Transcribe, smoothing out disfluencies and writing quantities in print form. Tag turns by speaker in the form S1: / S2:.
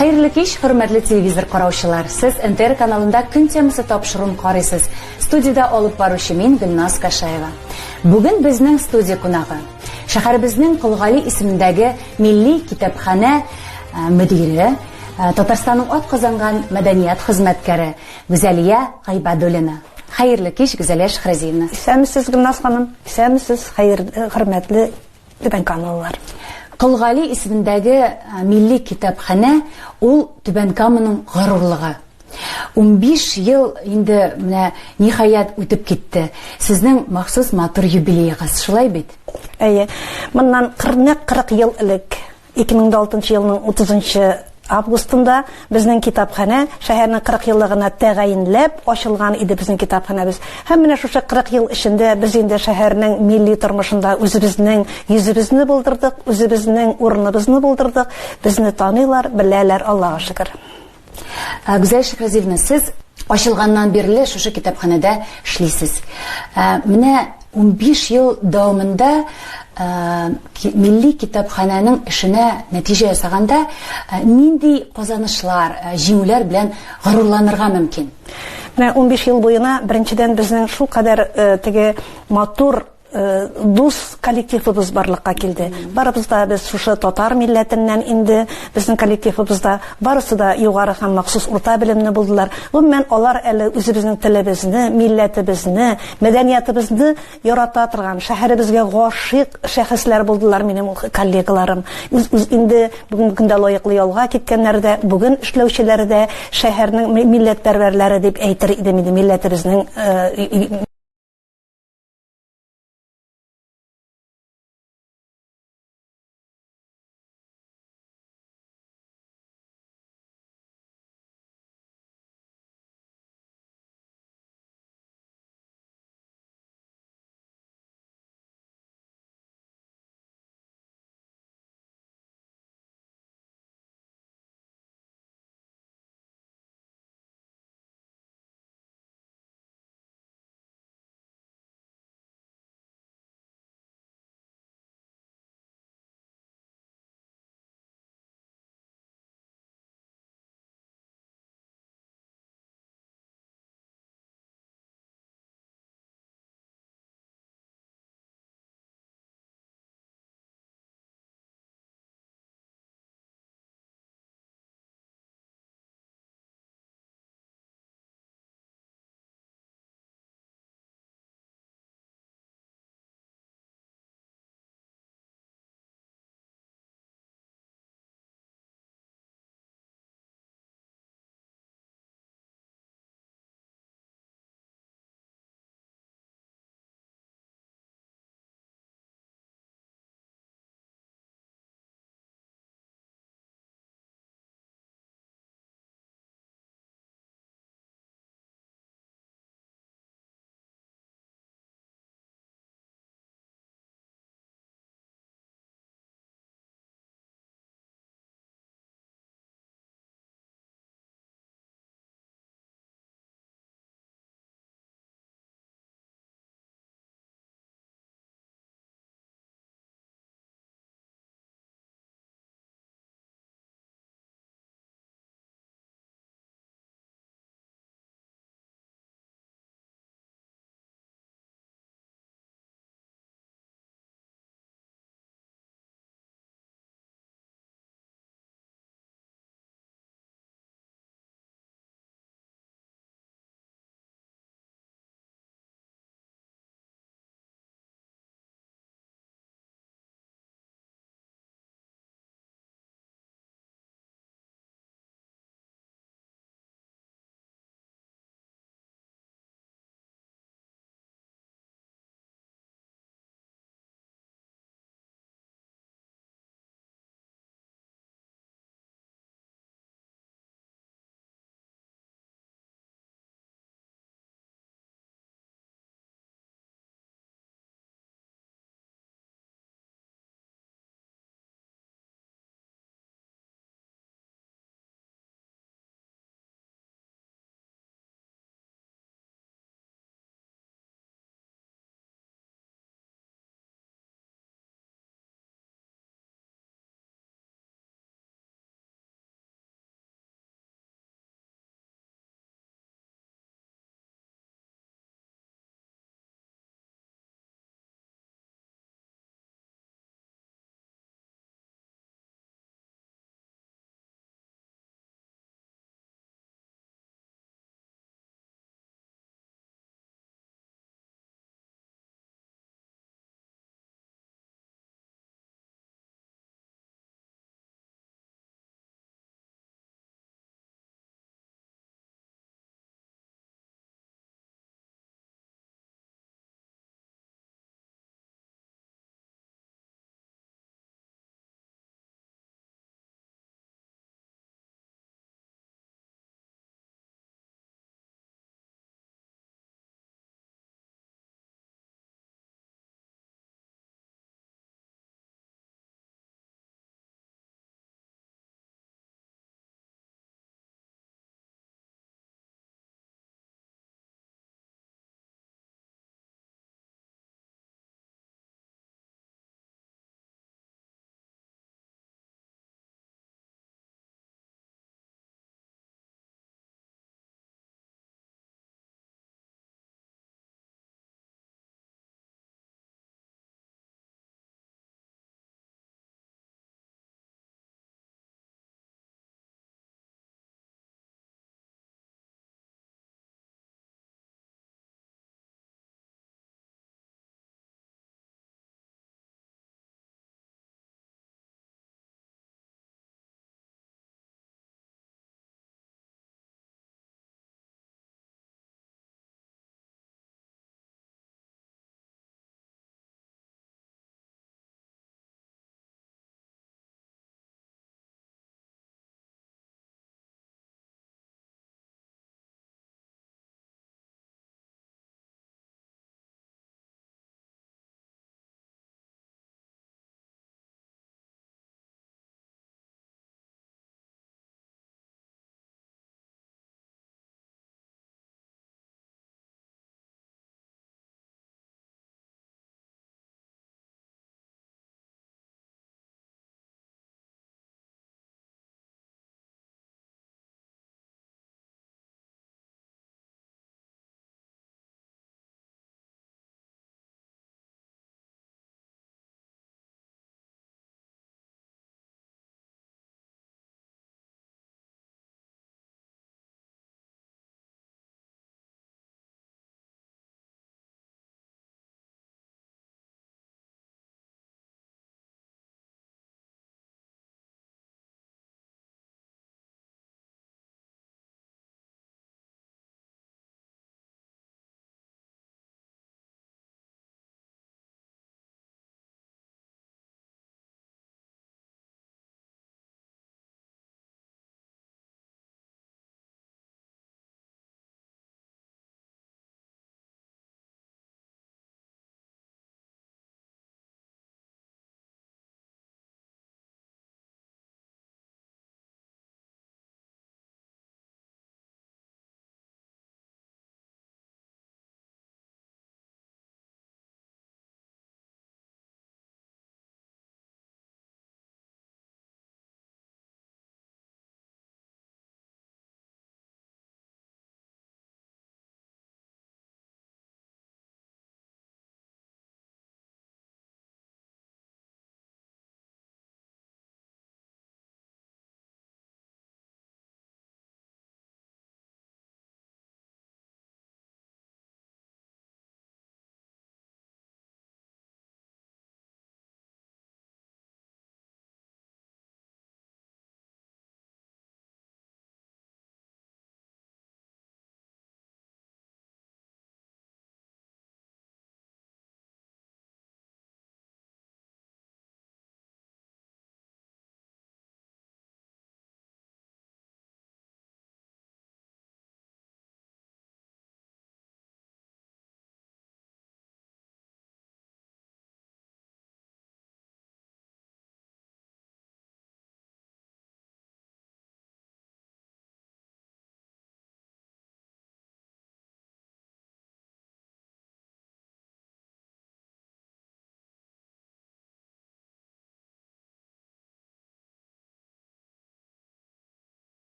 S1: Хәерле кич, хөрмәтле телевизор караучылар. Сез НТР каналында көн темасы тапшыруын карыйсыз. Студияда алып баручы мин Гөлназ Кашаева. Бүген безнең студия кунагы шәһәребезнең Кылгали исемендәге Милли китапханә мөдире, Татарстанның атказанган мәдәният хезмәткәре Гүзәлия Гайбадуллина. Хәерле кич, Гүзәлия Шәһрәзиевна.
S2: Исәнмесез, Гөлназ ханым? Исәнмесез, хөрмәтле төбән каналлар.
S1: Кылгали исемендәге Милли китапханә ул Түбән Каманың горурлыгы. 15 ел инде менә ниһаять үтеп китте. Сезнең махсус матур юбилейгыз, шулай бит?
S2: Әйе. Моннан 40 ел элек, 2006 елның 30 августында безнең китапханә шәһәрнең 40 еллыгына тәгаенләп ачылган иде безнең китапханәбез. Һәм менә шушы 40 ел эчендә без инде шәһәрнең милли тормышында үзебезнең йөзебезне булдырдык, үзебезнең урыныбызны булдырдык. Безне таныйлар, беләләр, Аллаһка шөкер.
S1: Гүзәл Шәһрәзиевна, сез ачылганнан бирле шушы китапханәдә эшлисез. Менә 15 ел дәвамында Милли китапханәнең эшенә нәтиҗә ясаганда нинди казанышлар, җиңүләр белән горурланырга мөмкин?
S2: Менә 15 ел буена беренчедән безнең шул кадәр теге матур дус коллективыбыз барлыкка килде. Барыбыз да без шушы татар милләтеннән инде, безнең коллективыбызда барысы да югары һәм махсус урта белемне булдылар. Гомумән алар әле үзебезнең телебезне, милләтебезне, мәдәниятебезне ярата торган, шәһәребезгә гашыйк шәхесләр булдылар минем коллегаларым. Инде бүген көндә лаеклы ялга киткәннәр дә, бүген эшләүчеләр дә шәһәрнең милләтпәрвәрләре дип әйтер идем инде милләтебезнең